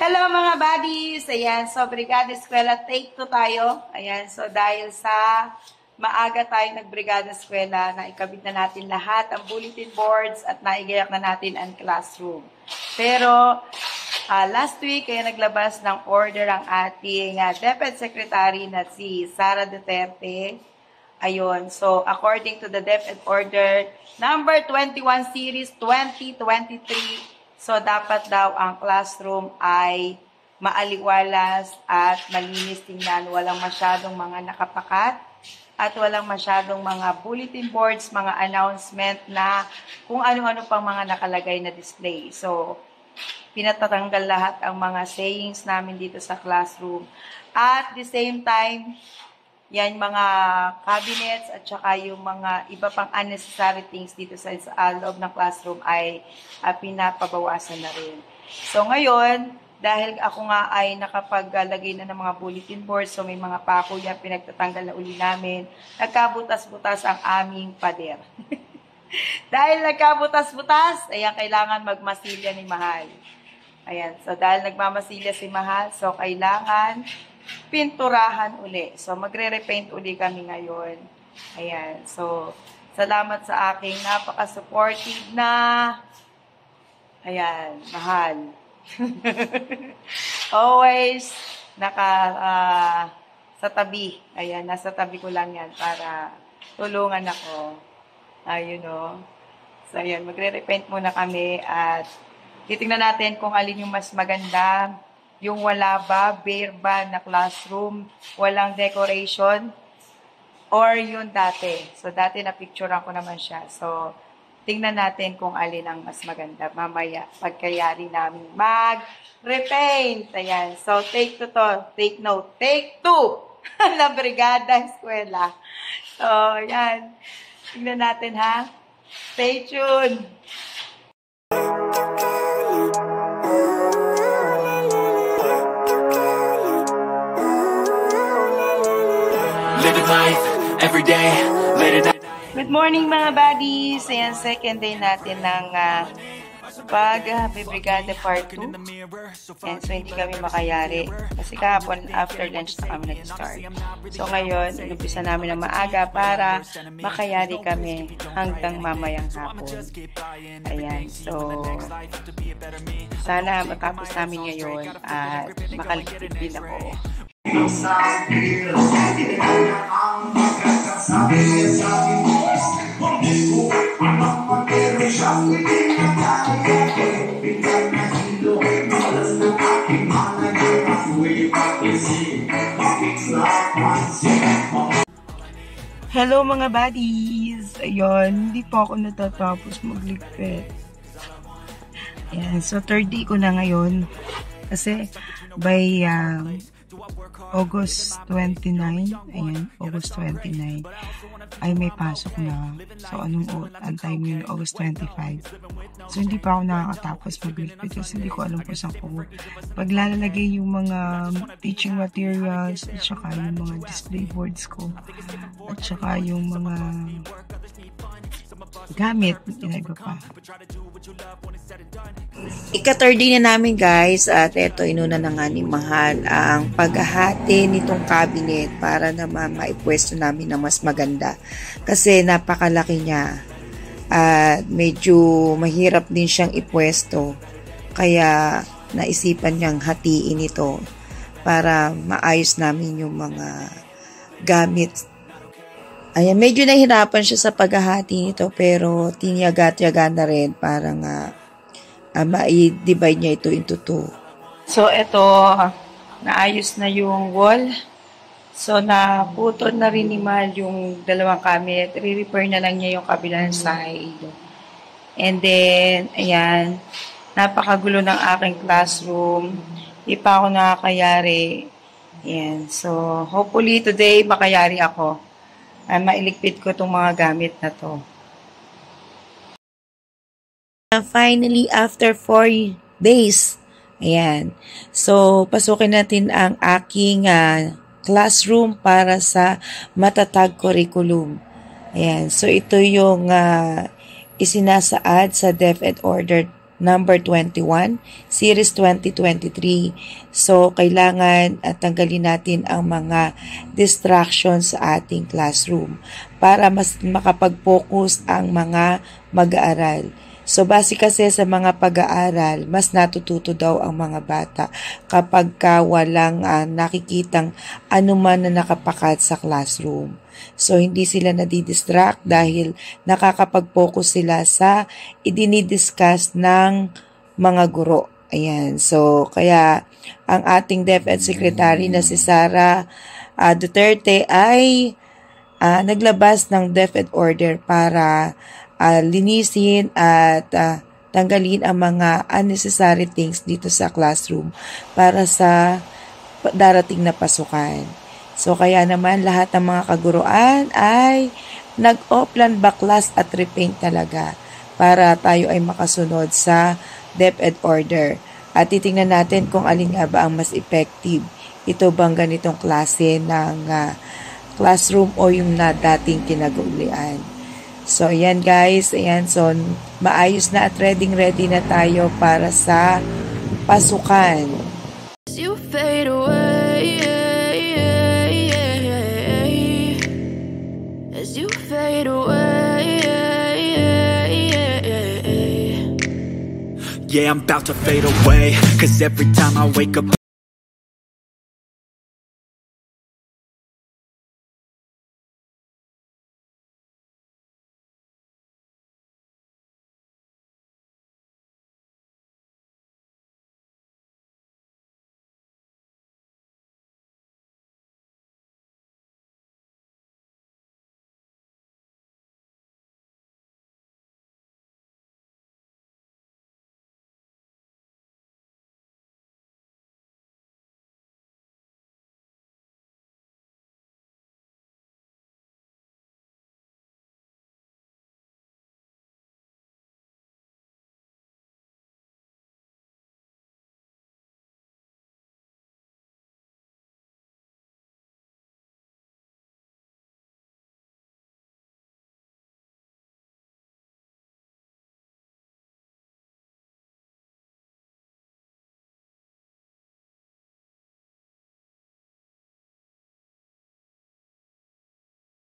Hello mga buddies! Ayan, so Brigada Eskwela, take 2 tayo. Ayan, so dahil sa maaga tayo nag-Brigada Eskwela, naikabit na natin lahat ang bulletin boards at naigayak na natin ang classroom. Pero last week, kaya naglabas ng order ang ating DepEd Secretary na si Sara Duterte. Ayun, so according to the DepEd Order number 21 Series 2023, so, dapat daw ang classroom ay maaliwalas at malinis tingnan. Walang masyadong mga nakapakat at walang masyadong mga bulletin boards, mga announcement na kung ano-ano pang mga nakalagay na display. So, pinatatanggal lahat ang mga sayings namin dito sa classroom. At the same time, yan mga cabinets at saka yung mga iba pang unnecessary things dito sa loob ng classroom ay pinapabawasan na rin. So ngayon, dahil ako nga ay nakapaglagay na ng mga bulletin board, so may mga pako yan, pinagtatanggal na uli namin, nagkabutas-butas ang aming pader. Dahil nagkabutas-butas, ayan, kailangan magmasilya ni Mahal. Ayan, so dahil nagmamasilya si Mahal, so kailangan pinturahan uli. So, magre-repaint uli kami ngayon. Ayan. So, salamat sa aking napaka-supportive na ayan, Mahal. Always sa tabi. Ayan, nasa tabi ko lang yan para tulungan ako. Ayun o. So, ayan, magre-repaint muna kami at titingnan natin kung alin yung mas maganda. Yung wala ba, bare ba na classroom, walang decoration, or yung dati. So, dati na-picturean ko naman siya. So, tingnan natin kung alin ang mas maganda. Mamaya, pagkayari namin mag-repaint. Ayan. So, take 2 to. Take note. Take 2 na Brigada Eskwela. So, ayan. Tingnan natin, ha? Stay tuned. Good morning mga buddies! Ayan, second day natin ng pag-Brigada Part 2. Ayan, so hindi kami makayari. Kasi kahapon after lunch na kami nag-start. So ngayon, inumpisa namin ng maaga para makayari kami hanggang mamayang hapon. Ayan, so sana matapos namin ngayon at makaligpit din ako. Hello mga buddies! Ayun, hindi po ako natatapos magligpit. Ayan, so third day ko na ngayon. Kasi by August 29, ayan, August 29, ay may pasok na. So, ang time yun, August 25. So, hindi pa ako nakakatapos mag-liquid kasi hindi ko alam kung saan ko paglalagay yung mga teaching materials at saka yung mga display boards ko at saka yung mga gamit, iba pa. Ika-third day na namin guys at eto inuna na nga ni Mahal ang paghahati nitong cabinet para naman maipwesto namin na mas maganda kasi napakalaki niya at medyo mahirap din siyang ipwesto kaya naisipan niyang hatiin ito para maayos namin yung mga gamit. Ayan, medyo nahirapan siya sa paghahati nito pero tiniyaga-tiyaga na rin para nga ma-divide niya ito into 2. So, ito, naayos na yung wall. So, naputol na rin ni Mahal yung dalawang cabinet. Re-repair na lang niya yung kabilang side. And then, ayan, napakagulo ng aking classroom. Di pa ako nakakayari. Ayan, so, hopefully today makayari ako. Mailigpit ko itong mga gamit na to. Finally, after 4 days, ayan. So, pasukin natin ang aking classroom para sa matatag curriculum. Ayan. So, ito yung isinasaad sa DepEd Order number 21, series 2023. So, kailangan tanggalin natin ang mga distractions sa ating classroom para mas makapag-focus ang mga mag-aaral. So, base kasi sa mga pag-aaral, mas natututo daw ang mga bata kapag walang nakikitang anuman na nakapakat sa classroom. So, hindi sila nadidistract dahil nakakapag-focus sila sa idinidiscuss ng mga guro. Ayan. So, kaya ang ating DepEd Secretary na si Sara Duterte ay naglabas ng DepEd order para linisin at tanggalin ang mga unnecessary things dito sa classroom para sa darating na pasukan. So, kaya naman lahat ng mga kaguruan ay nag-offline backlash at repaint talaga para tayo ay makasunod sa DepEd order. At titingnan natin kung alin nga ba ang mas effective. Ito bang ganitong klase ng classroom o yung na dating kinag-ulian. So, ayan guys. Ayan, so maayos na at ready na tayo para sa pasukan. You fade away, as you fade away. Yeah, I'm about to fade away, 'cause every time I wake up